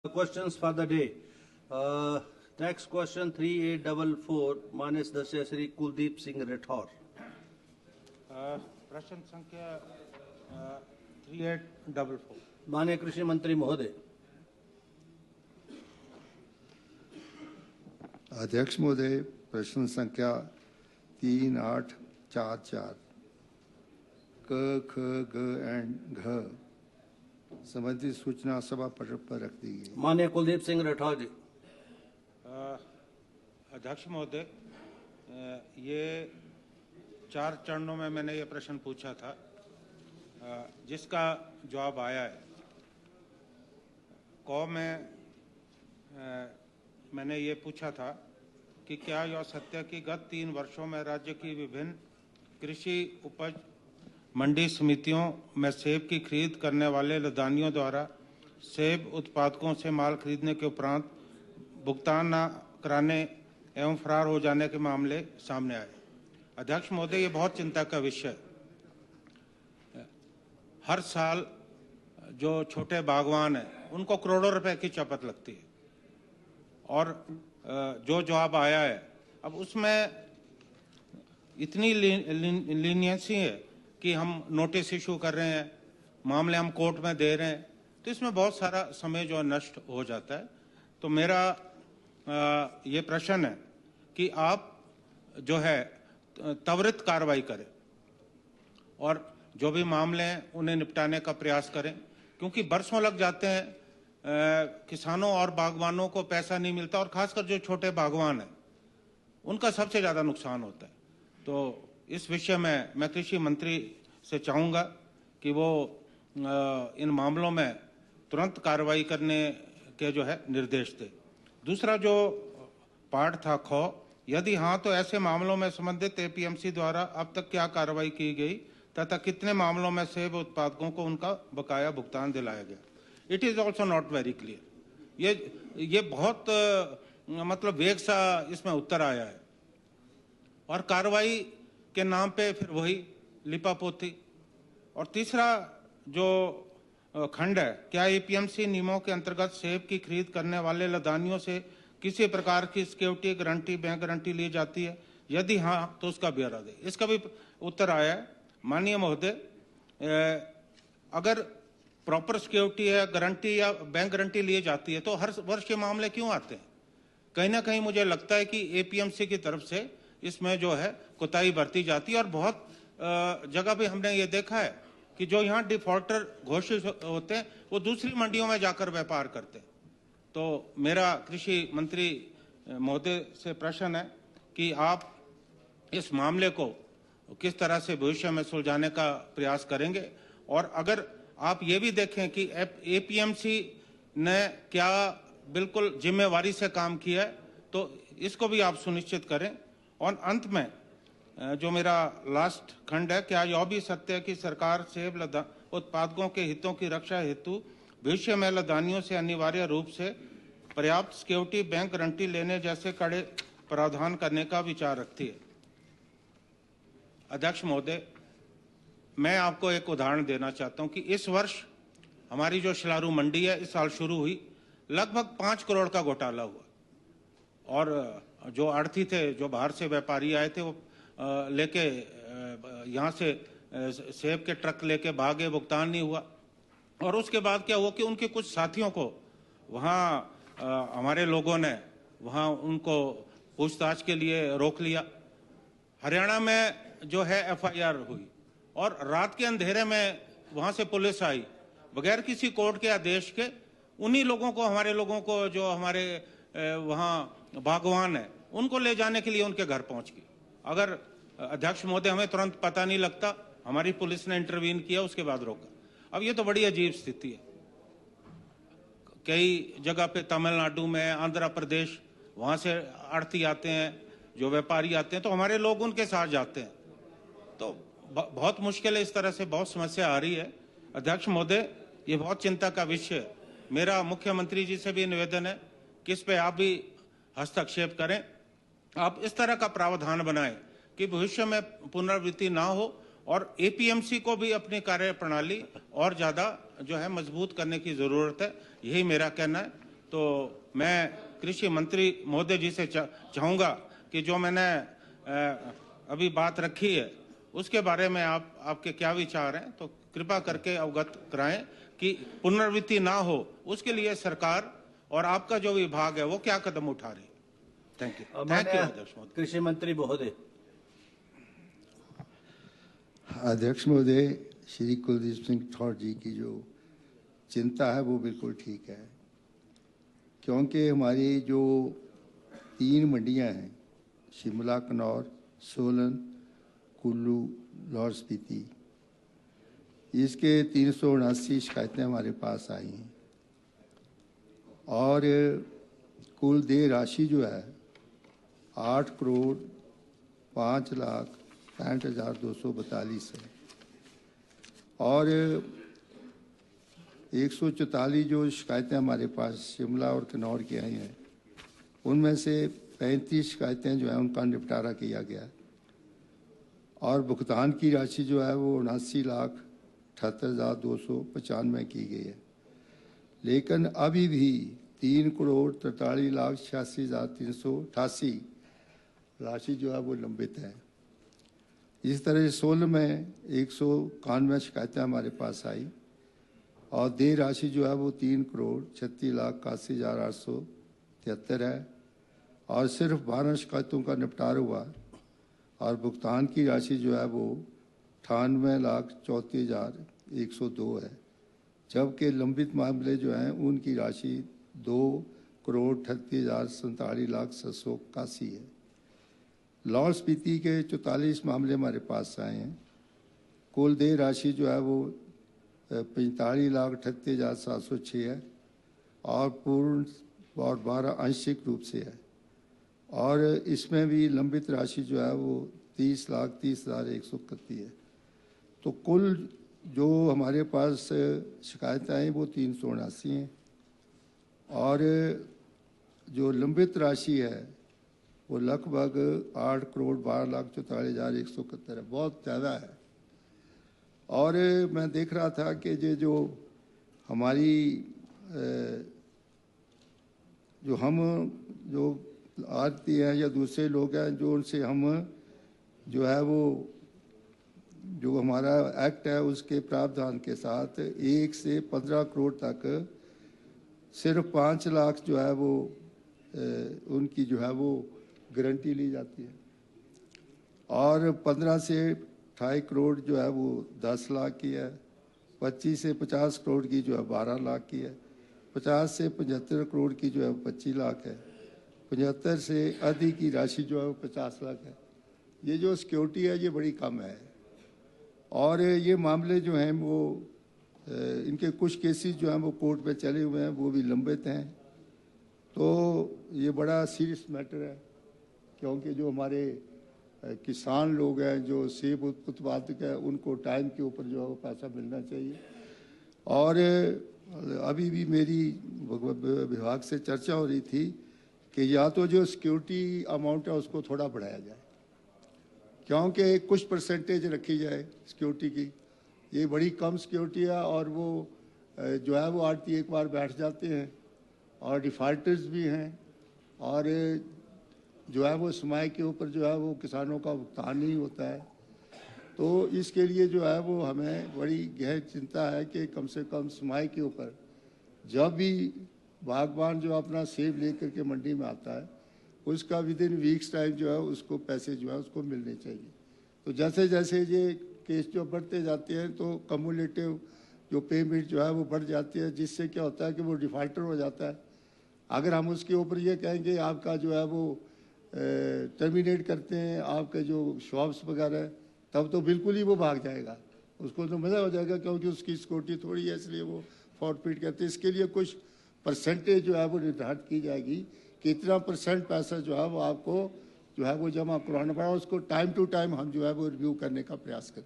Questions for the day. Next question 3844 माननीय सदस्य श्री कुलदीप सिंह राठौर। प्रश्न संख्या 3844। माननीय कृषि मंत्री महोदय। अध्यक्ष महोदय, प्रश्न संख्या 3844 क, ख, ग एंड घ संबंधित सूचना सभा पटल पर रख दी गई। माननीय कुलदीप सिंह राठौर जी। अध्यक्ष महोदय, ये 4 चरणों में मैंने ये प्रश्न पूछा था, जिसका जवाब आया है। क में मैंने ये पूछा था कि क्या यह सत्य कि गत 3 वर्षों में राज्य की विभिन्न कृषि उपज मंडी समितियों में सेब की खरीद करने वाले लदानियों द्वारा सेब उत्पादकों से माल खरीदने के उपरांत भुगतान न कराने एवं फरार हो जाने के मामले सामने आए। अध्यक्ष महोदय, ये बहुत चिंता का विषय है। हर साल जो छोटे बागवान हैं उनको करोड़ों रुपए की चपत लगती है और जो जवाब आया है अब उसमें इतनी लीनियंसी है कि हम नोटिस इशू कर रहे हैं, मामले हम कोर्ट में दे रहे हैं, तो इसमें बहुत सारा समय जो नष्ट हो जाता है। तो मेरा ये प्रश्न है कि आप जो है त्वरित कार्रवाई करें और जो भी मामले हैं उन्हें निपटाने का प्रयास करें, क्योंकि बरसों लग जाते हैं, किसानों और बागवानों को पैसा नहीं मिलता और खासकर जो छोटे बागवान हैं उनका सबसे ज़्यादा नुकसान होता है। तो इस विषय में मैं कृषि मंत्री से चाहूँगा कि वो इन मामलों में तुरंत कार्रवाई करने के जो है निर्देश दे। दूसरा जो पार्ट था ख, यदि हाँ तो ऐसे मामलों में संबंधित एपीएमसी द्वारा अब तक क्या कार्रवाई की गई तथा कितने मामलों में सेब उत्पादकों को उनका बकाया भुगतान दिलाया गया। It is also not very clear. ये बहुत मतलब वेग सा इसमें उत्तर आया है और कार्रवाई के नाम पे फिर वही लिपापोती। और तीसरा जो खंड है, क्या एपीएमसी नियमों के अंतर्गत सेब की खरीद करने वाले लदानियों से किसी प्रकार की सिक्योरिटी गारंटी, बैंक गारंटी ली जाती है? यदि हाँ तो उसका ब्यौरा दे। इसका भी उत्तर आया है। माननीय महोदय, अगर प्रॉपर सिक्योरिटी है, गारंटी या बैंक गारंटी ली जाती है तो हर वर्ष के मामले क्यों आते हैं? कहीं ना कहीं मुझे लगता है कि एपीएमसी की तरफ से इसमें जो है कोताही बरती जाती है और बहुत जगह पे हमने ये देखा है कि जो यहाँ डिफॉल्टर घोषित होते हैं वो दूसरी मंडियों में जाकर व्यापार करते हैं। तो मेरा कृषि मंत्री महोदय से प्रश्न है कि आप इस मामले को किस तरह से भविष्य में सुलझाने का प्रयास करेंगे, और अगर आप ये भी देखें कि एपीएमसी ने क्या बिल्कुल जिम्मेवारी से काम किया है तो इसको भी आप सुनिश्चित करें। और अंत में जो मेरा लास्ट खंड है, क्या यह भी सत्य है कि सरकार सेब उत्पादकों के हितों की रक्षा हेतु भविष्य में लदानियों से अनिवार्य रूप से पर्याप्त सिक्योरिटी, बैंक गारंटी लेने जैसे कड़े प्रावधान करने का विचार रखती है? अध्यक्ष महोदय, मैं आपको एक उदाहरण देना चाहता हूं कि इस वर्ष हमारी जो शिलारू मंडी है इस साल शुरू हुई, लगभग 5 करोड़ का घोटाला हुआ और जो आढ़ती थे, जो बाहर से व्यापारी आए थे, वो लेके यहाँ से सेब के ट्रक लेके भागे, भुगतान नहीं हुआ। और उसके बाद क्या हुआ कि उनके कुछ साथियों को वहाँ हमारे लोगों ने वहाँ उनको पूछताछ के लिए रोक लिया। हरियाणा में जो है एफआईआर हुई और रात के अंधेरे में वहाँ से पुलिस आई बगैर किसी कोर्ट के आदेश के। उन्हीं लोगों को, हमारे लोगों को, जो हमारे वहाँ बागवान है, उनको ले जाने के लिए उनके घर पहुंच गई। अगर अध्यक्ष महोदय हमें तुरंत पता नहीं लगता, हमारी पुलिस ने इंटरवीन किया, उसके बाद रोका। अब ये तो बड़ी अजीब स्थिति है। कई जगह पे तमिलनाडु में, आंध्र प्रदेश, वहां से आढ़ती आते हैं, जो व्यापारी आते हैं, तो हमारे लोग उनके साथ जाते हैं। तो बहुत मुश्किल है, इस तरह से बहुत समस्या आ रही है। अध्यक्ष महोदय, ये बहुत चिंता का विषय है। मेरा मुख्यमंत्री जी से भी निवेदन है कि इस पे आप भी हस्तक्षेप करें। आप इस तरह का प्रावधान बनाएं कि भविष्य में पुनरावृत्ति ना हो और एपीएमसी को भी अपनी कार्य प्रणाली और ज्यादा जो है मजबूत करने की जरूरत है। यही मेरा कहना है। तो मैं कृषि मंत्री महोदय जी से चाहूंगा कि जो मैंने अभी बात रखी है उसके बारे में आपके क्या विचार हैं, तो कृपा करके अवगत कराएं कि पुनरावृत्ति ना हो उसके लिए सरकार और आपका जो विभाग है वो क्या कदम उठा रही है। Thank you. थैंक यू अध्यक्ष महोदय। कृषि मंत्री महोदय। अध्यक्ष महोदय, श्री कुलदीप सिंह राठौर जी की जो चिंता है वो बिल्कुल ठीक है, क्योंकि हमारी जो 3 मंडियां हैं, शिमला, कन्नौर, सोलन, कुल्लू, लाहौल स्पीति, इसके 379 शिकायतें हमारे पास आई हैं और कुल देय राशि जो है 8,05,65,242 है और 144 जो शिकायतें हमारे पास शिमला और किन्नौर की आई हैं उनमें से 35 शिकायतें जो है उनका निपटारा किया गया और भुगतान की राशि जो है वो 79,78,295 की गई है। लेकिन अभी भी 3,43,86,388 राशि जो है वो लंबित है। इस तरह से 16 में 191 शिकायतें हमारे पास आई और देय राशि जो है वो 3,36,81,873 है और सिर्फ 12 शिकायतों का निपटारा हुआ और भुगतान की राशि जो है वो 98,34,102 है, जबकि लंबित मामले जो हैं उनकी राशि 2,38,47,781 है। लाहौल स्पीति के 44 मामले हमारे पास आए हैं। कुल देय राशि जो है वो 45,38,706 है और पूर्ण और 12 आंशिक रूप से है और इसमें भी लंबित राशि जो है वो 30,30,131 है। तो कुल जो हमारे पास शिकायतें आई वो 379 हैं और जो लंबित राशि है वो लगभग 8,12,44,171 है, बहुत ज़्यादा है। और मैं देख रहा था कि ये जो हमारी जो हम जो आरती हैं या दूसरे लोग हैं जो उनसे हम जो है वो जो हमारा एक्ट है उसके प्रावधान के साथ 1 से 15 करोड़ तक सिर्फ 5 लाख जो है वो उनकी जो है वो गारंटी ली जाती है और 15 से 28 करोड़ जो है वो 10 लाख की है, 25 से 50 करोड़ की जो है 12 लाख की है, 50 से 75 करोड़ की जो है 25 लाख है, 75 से अधिक की राशि जो है वो 50 लाख है। ये जो सिक्योरिटी है ये बड़ी कम है और ये मामले जो हैं वो इनके कुछ केसेस जो हैं वो कोर्ट में चले हुए हैं, वो भी लंबित हैं। तो ये बड़ा सीरियस मैटर है, क्योंकि जो हमारे किसान लोग हैं जो सेब उत्पादक हैं उनको टाइम के ऊपर जो है वो पैसा मिलना चाहिए। और अभी भी मेरी विभाग से चर्चा हो रही थी कि या तो जो सिक्योरिटी अमाउंट है उसको थोड़ा बढ़ाया जाए, क्योंकि कुछ परसेंटेज रखी जाए सिक्योरिटी की। ये बड़ी कम सिक्योरिटी है और वो जो है वो आरती एक बार बैठ जाते हैं और डिफॉल्टर्स भी हैं और जो है वो समाई के ऊपर जो है वो किसानों का भुगतान नहीं होता है। तो इसके लिए जो है वो हमें बड़ी गहरी चिंता है कि कम से कम समाई के ऊपर जब भी बागबान जो अपना सेब लेकर के मंडी में आता है उसका विद इन वीक्स टाइम जो है उसको पैसे जो है उसको मिलने चाहिए। तो जैसे जैसे ये केस जो बढ़ते जाते हैं तो कम्युलेटिव जो पेमेंट जो है वो बढ़ जाती है, जिससे क्या होता है कि वो डिफॉल्टर हो जाता है। अगर हम उसके ऊपर ये कहेंगे आपका जो है वो टर्मिनेट करते हैं आपके जो शॉप्स वगैरह, तब तो बिल्कुल ही वो भाग जाएगा, उसको तो मज़ा हो जाएगा क्योंकि उसकी सिक्योरिटी थोड़ी है, इसलिए वो फॉरफिट करते हैं। इसके लिए कुछ परसेंटेज जो है वो निर्धारित की जाएगी कि इतना % पैसा जो है वो आपको जो है वो जमा करवाना पड़ा, उसको टाइम टू टाइम हम जो है वो रिव्यू करने का प्रयास करें।